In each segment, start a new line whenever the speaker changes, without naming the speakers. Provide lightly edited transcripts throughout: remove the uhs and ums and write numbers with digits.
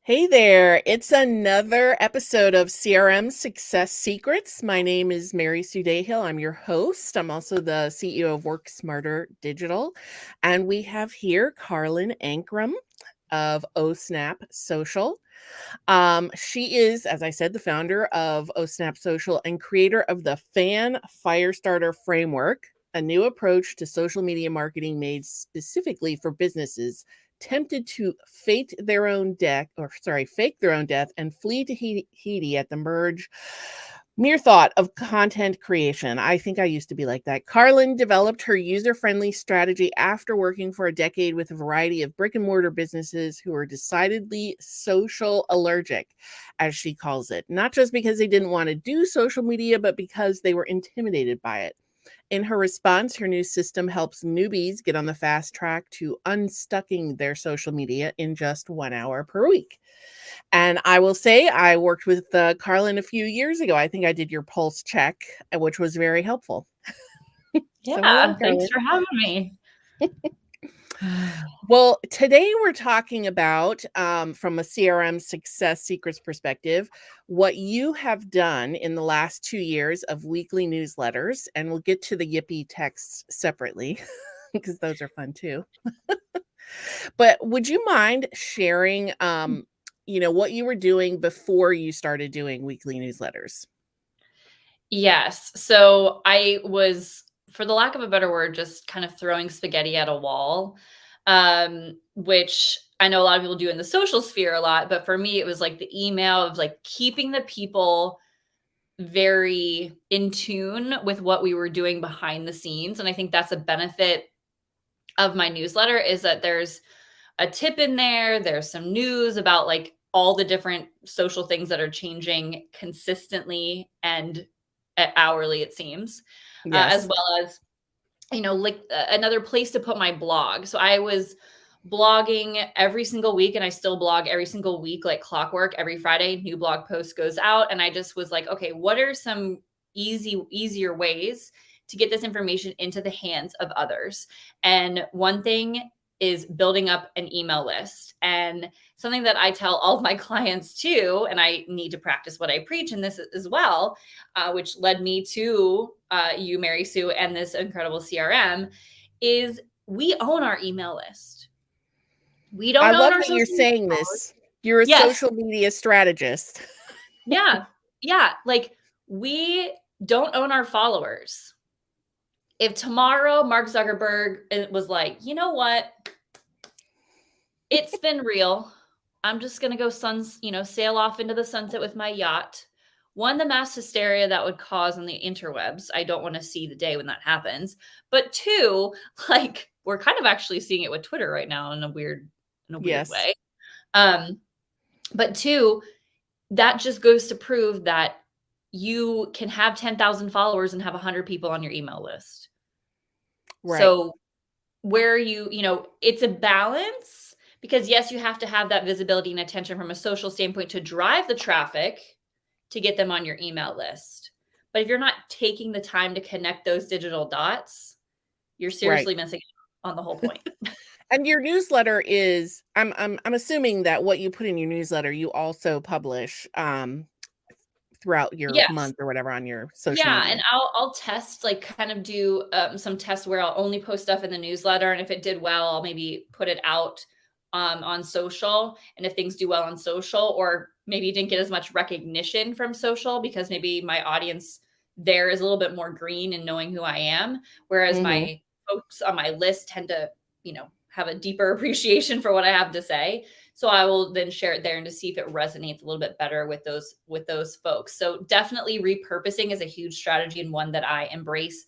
Hey there, it's another episode of CRM Success Secrets. My name is Mary Sue Dahill. I'm your host. I'm also the CEO of Work Smarter Digital. And we have here Karlyn Ankrom of OSnap Social. She is, as I said, the founder of OSnap Social and creator of the Fan Firestarter Framework, a new approach to social media marketing made specifically for businesses tempted to fake their own death and flee to Tahiti at the mere thought of content creation. I think I used to be like that. Karlyn developed her user-friendly strategy after working for a decade with a variety of brick-and-mortar businesses who are decidedly social allergic, as she calls it. Not just because they didn't want to do social media, but because they were intimidated by it. In her response, her new system helps newbies get on the fast track to unstucking their social media in just 1 hour per week. And I will say I worked with Karlyn a few years ago. I think I did your pulse check, which was very helpful. So hello,
Yeah, thanks
Karlyn.
for having me.
Well, today we're talking about, from a CRM success secrets perspective, what you have done in the last 2 years of weekly newsletters, and we'll get to the Yippee texts separately because those are fun too. But would you mind sharing, what you were doing before you started doing weekly newsletters?
Yes. So I was, for the lack of a better word, just kind of throwing spaghetti at a wall, which I know a lot of people do in the social sphere a lot. But for me, it was like the email of like keeping the people very in tune with what we were doing behind the scenes. And I think that's a benefit of my newsletter is that there's a tip in there. There's some news about like all the different social things that are changing consistently and hourly, it seems, as
Yes.
well as, like another place to put my blog. So I was blogging every single week and I still blog every single week, like clockwork. Every Friday, new blog post goes out. And I just was like, okay, what are some easier ways to get this information into the hands of others? And one thing is building up an email list. And something that I tell all of my clients too, and I need to practice what I preach in this as well, which led me to you, Mary Sue, and this incredible CRM, is we own our email list. We
I
don't own
love
our
that you're
social media
saying
followers.
this. You're a
Yes.
social media strategist.
Yeah. Yeah. Like we don't own our followers. If tomorrow Mark Zuckerberg was like, you know what? It's been real. I'm just going to go sail off into the sunset with my yacht. One, the mass hysteria that would cause on the interwebs. I don't want to see the day when that happens. But two, like we're kind of actually seeing it with Twitter right now in a weird
Yes.
way. But two, that just goes to prove that you can have 10,000 followers and have 100 people on your email list.
Right.
So where it's a balance because yes, you have to have that visibility and attention from a social standpoint to drive the traffic to get them on your email list. But if you're not taking the time to connect those digital dots, you're
Right.
seriously missing on the whole point.
And your newsletter is I'm assuming that what you put in your newsletter, you also publish throughout your
Yes.
month or whatever on your social
Yeah, and
media.
I'll test, like, kind of do, some tests where I'll only post stuff in the newsletter, and if it did well, I'll maybe put it out, on social, and if things do well on social or maybe didn't get as much recognition from social because maybe my audience there is a little bit more green in knowing who I am, whereas
Mhm.
my folks on my list tend to, have a deeper appreciation for what I have to say. So I will then share it there and to see if it resonates a little bit better with those folks. So definitely repurposing is a huge strategy and one that I embrace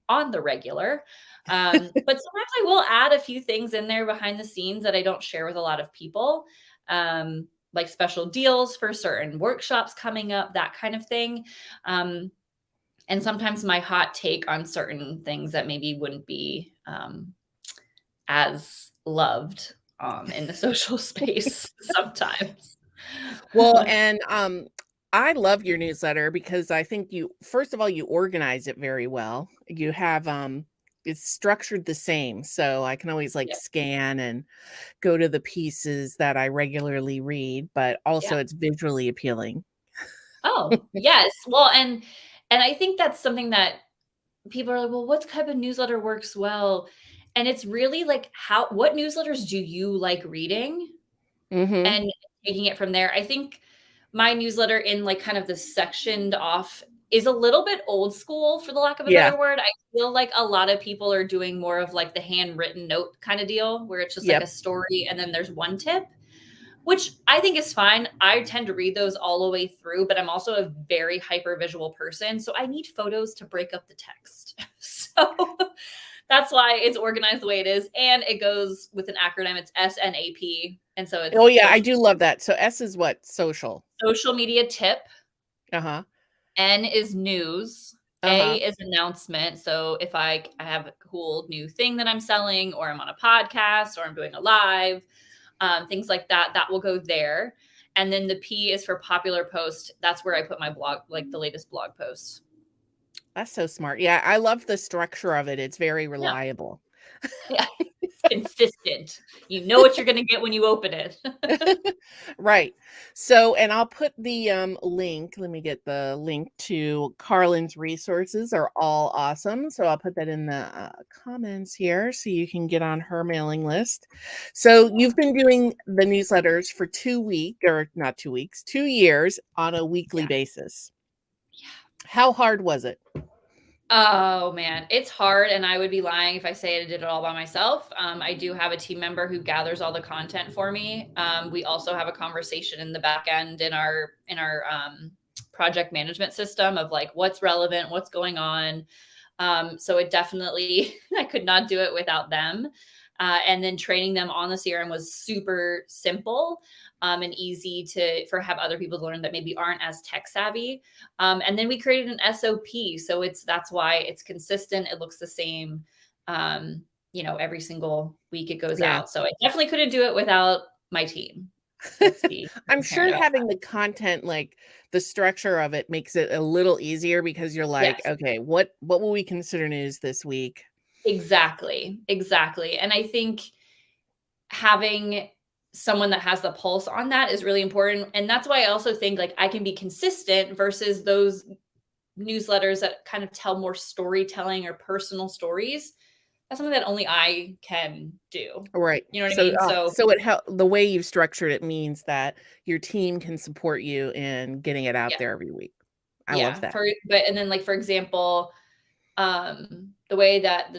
on the regular. But sometimes I will add a few things in there behind the scenes that I don't share with a lot of people. Like special deals for certain workshops coming up, that kind of thing. And sometimes my hot take on certain things that maybe wouldn't be as loved in the social space sometimes.
Well, and I love your newsletter because I think you first of all you organize it very well. You have it's structured the same. So I can always like
Yep.
scan and go to the pieces that I regularly read, but also
Yeah.
it's visually appealing.
Oh, yes. Well, and I think that's something that people are like, well, what type of newsletter works well? And it's really like what newsletters do you like reading
Mm-hmm.
and taking it from there. I think my newsletter in like kind of the sectioned off is a little bit old school for the lack of a
Yeah.
better word. I feel like a lot of people are doing more of like the handwritten note kind of deal where it's just like a
Yep.
story and then there's one tip, which I think is fine. I tend to read those all the way through, but I'm also a very hyper visual person. So I need photos to break up the text. So that's why it's organized the way it is. And it goes with an acronym. It's SNAP. And so
Oh
it's
yeah, I do love that. So S is what? Social.
social media tip.
Uh-huh.
N is news. A
Uh-huh.
is announcement. So if I have a cool new thing that I'm selling, or I'm on a podcast, or I'm doing a live, things like that, that will go there. And then the P is for popular post. That's where I put my blog, like the latest blog posts.
That's so smart. Yeah, I love the structure of it. It's very
Yeah.
reliable.
Yeah. Consistent. You know what you're going to get when you open it.
Right. So, and I'll put the link. Let me get the link to Karlyn's resources are all awesome. So I'll put that in the comments here so you can get on her mailing list. So you've been doing the newsletters for 2 weeks, or not 2 weeks, 2 years on a weekly
Yeah.
basis. How hard was it?
Oh man, it's hard, and I would be lying if I say I did it all by myself. I do have a team member who gathers all the content for me. We also have a conversation in the back end in our project management system of like what's relevant, what's going on. So it definitely I could not do it without them. And then training them on the CRM was super simple and easy for have other people to learn that maybe aren't as tech savvy. And then we created an SOP, so that's why it's consistent. It looks the same, every single week it goes
Yeah.
out. So I definitely couldn't do it without my team. Let's be
I'm
transparent
sure
about
having the content, like the structure of it, makes it a little easier because you're
that.
like,
Yes.
okay, what will we consider news this week?
Exactly. Exactly. And I think having someone that has the pulse on that is really important. And that's why I also think like I can be consistent versus those newsletters that kind of tell more storytelling or personal stories. That's something that only I can do.
Right.
You know what I
So,
mean? So
so the way you've structured it means that your team can support you in getting it out
yeah,
there every week. I love
yeah.
that.
And then like for example, the way that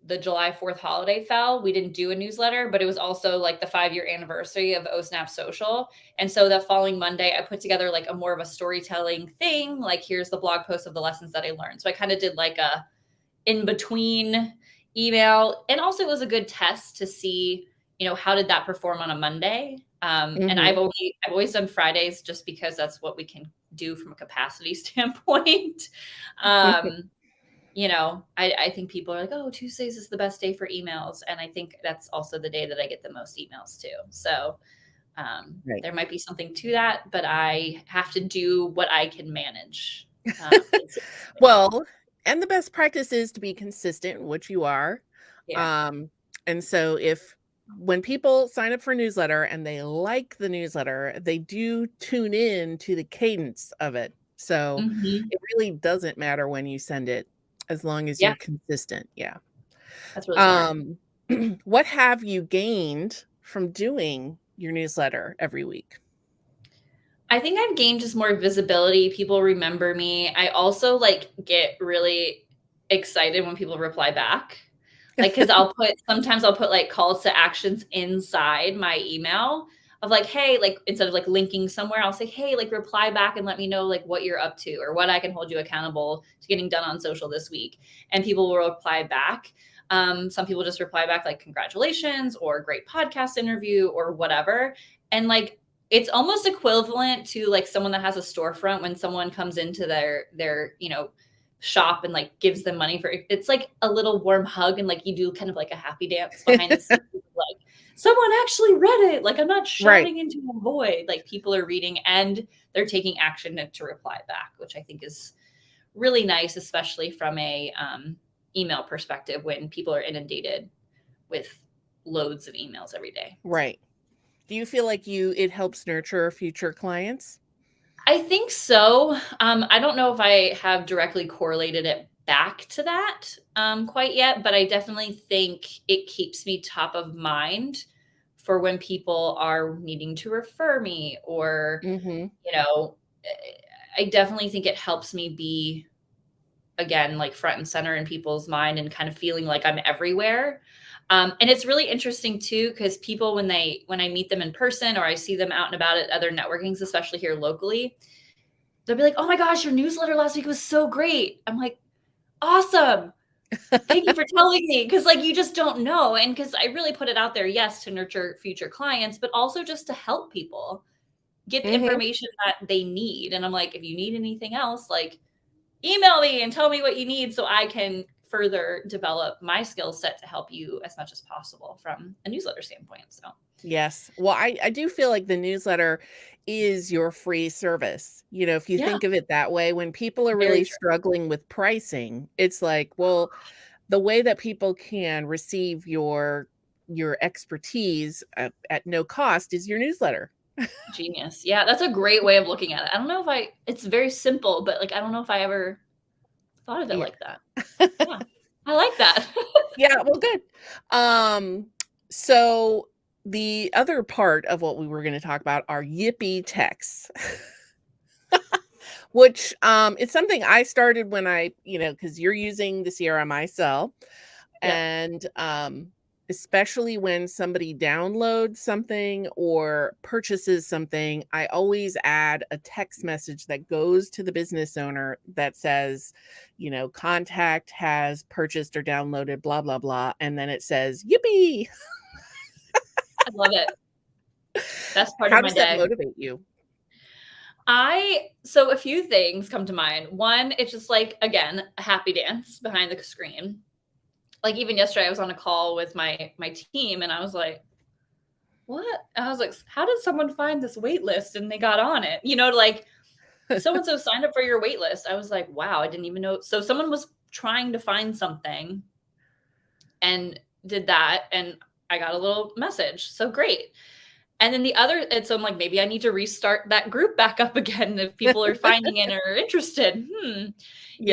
the July 4th holiday fell, we didn't do a newsletter, but it was also like the 5-year anniversary of OSNAP Social. And so that following Monday, I put together like a more of a storytelling thing. Like, here's the blog post of the lessons that I learned. So I kind of did like a in between email. And also it was a good test to see, how did that perform on a Monday? And
Hmm.
I've always done Fridays just because that's what we can do from a capacity standpoint. Um, I think people are like, oh, Tuesdays is the best day for emails. And I think that's also the day that I get the most emails too. So
Right.
there might be something to that, but I have to do what I can manage.
Well, and the best practice is to be consistent, which you are.
Yeah.
Um, and so when people sign up for a newsletter and they like the newsletter, they do tune in to the cadence of it. So
Mhm.
it really doesn't matter when you send it as long as
Yeah.
you're consistent. Yeah.
That's really smart.
Um, what have you gained from doing your newsletter every week?
I think I've gained just more visibility. People remember me. I also like get really excited when people reply back. Like, cause sometimes I'll put like calls to actions inside my email of like, hey, like instead of like linking somewhere, I'll say, hey, like reply back and let me know like what you're up to or what I can hold you accountable to getting done on social this week. And people will reply back. Some people just reply back like congratulations or great podcast interview or whatever. And like it's almost equivalent to like someone that has a storefront when someone comes into their shop and like gives them money for it's like a little warm hug and like you do kind of like a happy dance behind the scenes like someone actually read it, like I'm not
Right.
shouting into a void, like people are reading and they're taking action to reply back, which I think is really nice, especially from a email perspective when people are inundated with loads of emails every day.
Right. Do you feel like it helps nurture future clients?
I think so. I don't know if I have directly correlated it back to that quite yet, but I definitely think it keeps me top of mind for when people are needing to refer me, or,
Mhm.
you know, I definitely think it helps me be, again, like front and center in people's mind and kind of feeling like I'm everywhere. And it's really interesting too, because people, when I meet them in person or I see them out and about at other networkings, especially here locally, they'll be like, "Oh my gosh, your newsletter last week was so great." I'm like, "Awesome. Thank you for telling me." Cause like you just don't know. And cause I really put it out there, yes, to nurture future clients, but also just to help people get the
Mhm.
information that they need. And I'm like, if you need anything else, like email me and tell me what you need so I can further develop my skill set to help you as much as possible from a newsletter standpoint. So
Yes. Well, I do feel like the newsletter is your free service. If you
yeah,
think of it that way, when people are
very
really
true.
struggling with pricing, it's like, well, the way that people can receive your expertise at no cost is your newsletter.
Genius. Yeah, that's a great way of looking at it. I don't know if it's very simple, but like I don't know if I ever thought of it
Yeah.
like that. Yeah. I like that.
Yeah, well, good. So the other part of what we were going to talk about are Yippee texts, which it's something I started when because you're using the CRM I sell,
Yep.
and especially when somebody downloads something or purchases something, I always add a text message that goes to the business owner that says, contact has purchased or downloaded blah blah blah, and then it says yippee.
I love it. Best part of
How
my
does that
day.
motivate you?
So a few things come to mind. One, it's just like, again, a happy dance behind the screen. Like even yesterday I was on a call with my team and I was like, "What?" I was like, "How did someone find this wait list and they got on it?" Like so and so signed up for your wait list. I was like, "Wow, I didn't even know." So someone was trying to find something and did that, and I got a little message. So great. And then and so I'm like, maybe I need to restart that group back up again if people are finding it or are interested. You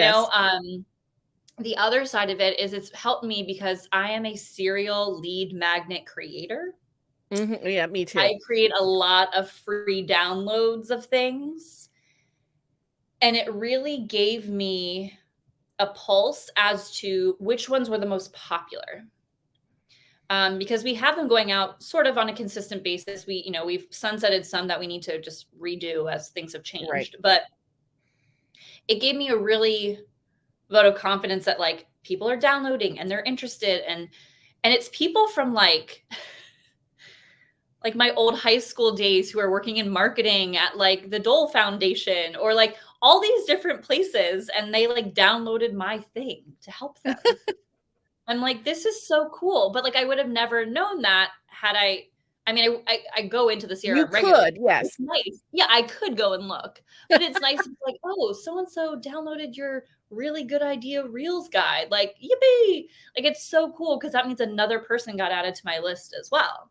know,
Yes.
um, the other side of it is it's helped me because I am a serial lead magnet creator.
Yeah, me too.
I create a lot of free downloads of things, and it really gave me a pulse as to which ones were the most popular. Because we have them going out sort of on a consistent basis. We've sunsetted some that we need to just redo as things have
Right.
changed. But it gave me a really vote of confidence that like people are downloading and they're interested, and it's people from like my old high school days who are working in marketing at like the Dole Foundation or like all these different places, and they like downloaded my thing to help them. I'm like, this is so cool. But like, I would have never known that had I mean, I go into the
You
CRM regularly.
could, yes.
It's nice. Yeah, I could go and look, but it's nice to be like, oh, so and so downloaded your really good idea Reels guide. Like, yippee! Like, it's so cool because that means another person got added to my list as well.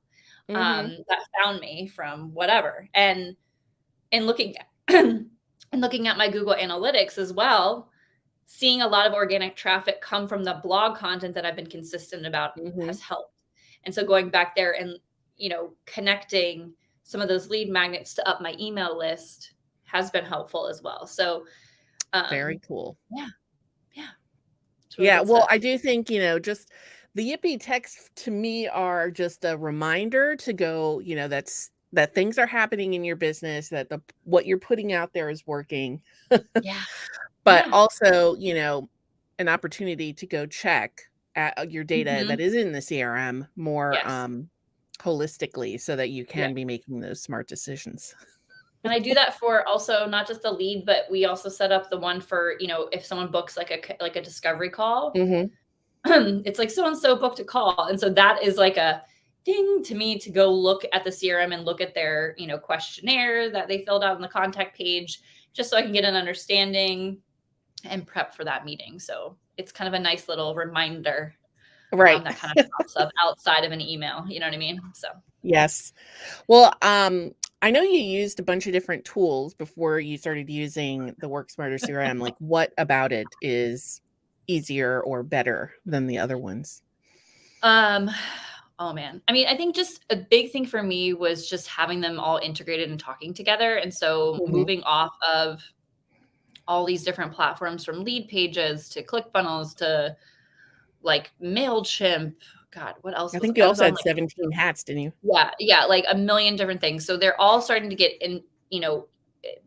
Mhm.
That found me from whatever. And looking at and looking at my Google Analytics as well, seeing a lot of organic traffic come from the blog content that I've been consistent about
Mhm.
has helped. And so going back there and, connecting some of those lead magnets to up my email list has been helpful as well. So,
Very
um,
cool.
yeah, yeah, it's really
Yeah,
good
well,
stuff.
I do think, just the Yippee texts to me are just a reminder to go, that things are happening in your business, that what you're putting out there is working,
Yeah,
but
yeah,
also, an opportunity to go check at your data
hmm
that is in the CRM more
yes,
holistically so that you
yeah.
can be making those smart decisions.
And I do that for also not just the lead, but we also set up the one for if someone books like a discovery call.
Mhm.
It's like so and so booked a call, and so that is like a ding to me to go look at the CRM and look at their questionnaire that they filled out on the contact page, just so I can get an understanding. and prep for that meeting. So it's kind of a nice little reminder
Right.
that kind of pops up outside of an email. You know what I mean? So
Yes. Well, I know you used a bunch of different tools before you started using the Work Smarter CRM. Like, what about it is easier or better than the other ones?
Oh man. I mean, I think just a big thing for me was just having them all integrated and talking together. And so
Mhm.
moving off of all these different platforms, from lead pages to ClickFunnels to like MailChimp. God, what else
I
was
think you
I was
also
on
had
like
17 hats, didn't you?
yeah, like a million different things. So they're all starting to get in,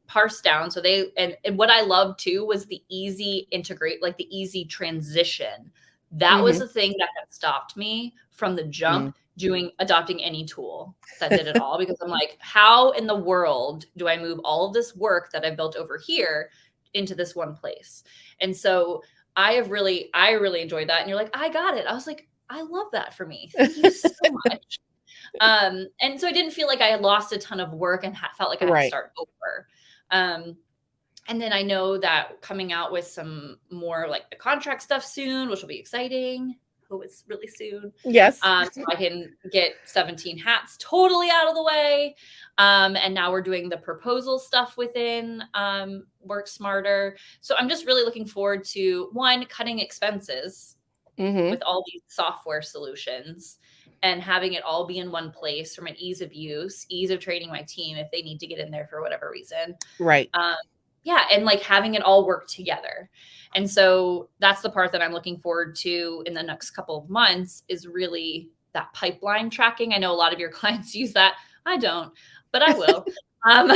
parsed down. So and what I loved too was the easy integrate, like the easy transition. That was
Mhm.
the thing that had stopped me from the jump
Mm.
adopting any tool that did it all, because I'm like, how in the world do I move all of this work that I've built over here into this one place? And so I really enjoyed that. And you're like, I got it. I was like, I love that for me. Thank you so much. And so I didn't feel like I had lost a ton of work and felt like I had to
Right.
start over. Um, and then I know that coming out with some more like the contract stuff soon, which will be exciting. Hope it's really soon.
Yes.
So I can get 17 hats totally out of the way. And now we're doing the proposal stuff within Work Smarter. So I'm just really looking forward to, one, cutting expenses
Mhm.
with all these software solutions and having it all be in one place, from an ease of use, ease of training my team if they need to get in there for whatever reason.
Right.
Um, yeah, and like having it all work together. And so that's the part that I'm looking forward to in the next couple of months, is really that pipeline tracking. I know a lot of your clients use that. I don't, but I will. Um,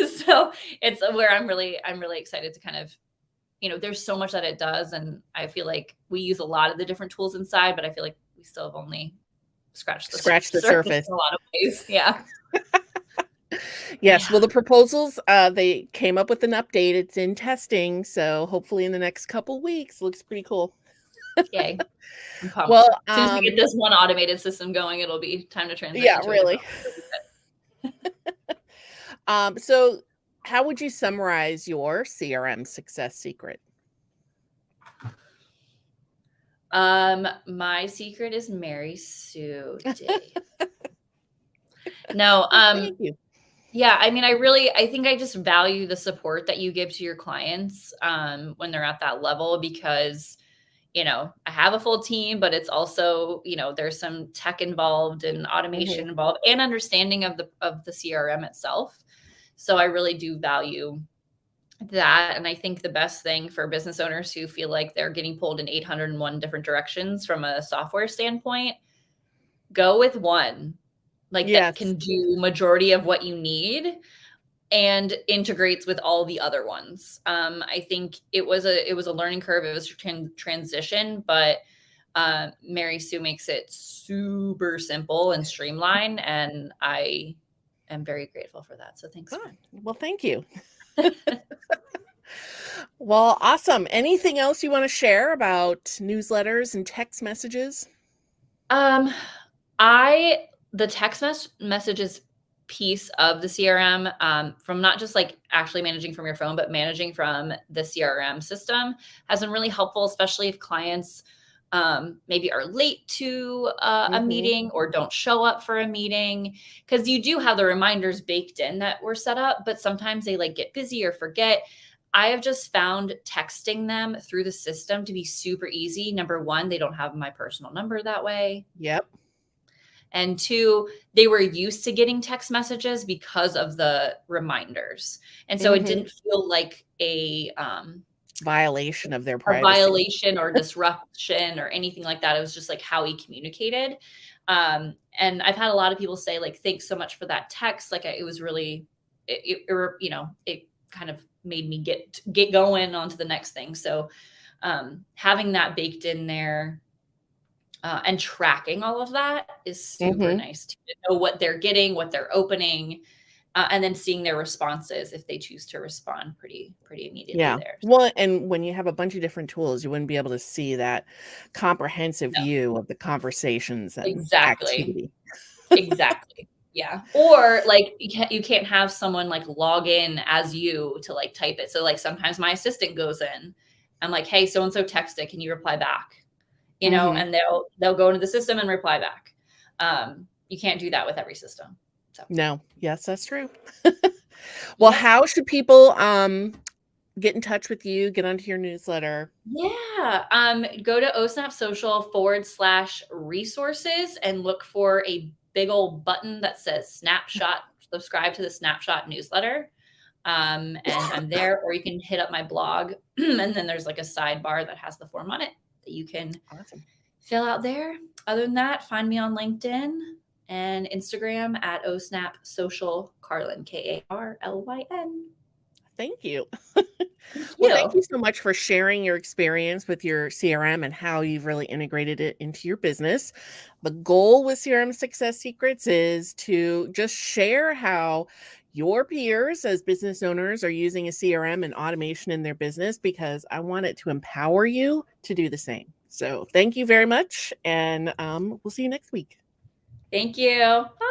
so it's where I'm really excited to kind of, there's so much that it does. And I feel like we use a lot of the different tools inside, but I feel like we still have only scratched the
Scratch the
surface
surface.
in a lot of ways. Yeah.
Yes.
Yeah.
Well, the proposals, they came up with an update. It's in testing, so hopefully in the next couple weeks. Looks pretty cool.
Yay. I'm pumped.
Well,
As soon as we get this one automated system going, it'll be time to
yeah,
transition to a
really.
different one. It'll be
So how would you summarize your CRM success secret?
good. My secret is Mary Sue Day. No,
Well, thank you.
yeah, I mean, I think I just value the support that you give to your clients when they're at that level, because I have a full team, but it's also, there's some tech involved and
Mhm.
automation involved and understanding of the CRM itself. So I really do value that. And I think the best thing for business owners who feel like they're getting pulled in 801 different directions from a software standpoint, go with one, like, that
Yes.
can do majority of what you need and integrates with all the other ones. I think it was a learning curve. It was a transition, but Mary Sue makes it super simple and streamlined, and I am very grateful for that. So thanks,
Oh,
friend.
well, thank you. Well, awesome. Anything else you want to share about newsletters and text messages?
Um, I the text messages piece of the CRM, from not just like actually managing from your phone, but managing from the CRM system, has been really helpful, especially if clients maybe are late to a
Mhm.
meeting or don't show up for a meeting, because you do have the reminders baked in that were set up, but sometimes they like get busy or forget. I have just found texting them through the system to be super easy. Number one, they don't have my personal number that way.
Yep.
And two, they were used to getting text messages because of the reminders. And so it
Mhm.
didn't feel like
Violation of their
a
privacy.
violation or disruption or anything like that. It was just like how he communicated. And I've had a lot of people say, like, thanks so much for that text. Like, it was really, it kind of made me get going on to the next thing. So having that baked in there, and tracking all of that is super
Mhm.
nice to know what they're getting, what they're opening, and then seeing their responses if they choose to respond pretty immediately
Yeah.
there.
Well, and when you have a bunch of different tools, you wouldn't be able to see that comprehensive
No,
view of the conversations and
exactly.
activity.
Exactly. Yeah. Or like you can't have someone like log in as you to like type it. So like sometimes my assistant goes in I'm like, hey, so-and-so texted, can you reply back? You know,
Mm-hmm.
and they'll go into the system and reply back. You can't do that with every system. So
No. Yes, that's true. Well,
yeah.
how should people get in touch with you, get onto your newsletter?
Yeah. Go to OSNAP Social /resources and look for a big old button that says snapshot, subscribe to the snapshot newsletter. And I'm there, or you can hit up my blog. And then there's like a sidebar that has the form on it that you can
Awesome.
fill out there. Other than that, find me on LinkedIn and Instagram at OSNAP Social Karlyn, Karlyn.
Thank you.
Thank
Well, thank you
you.
so much for sharing your experience with your CRM and how you've really integrated it into your business. The goal with CRM Success Secrets is to just share how your peers as business owners are using a CRM and automation in their business, because I want it to empower you to do the same. So thank you very much. And we'll see you next week.
Thank you. Bye.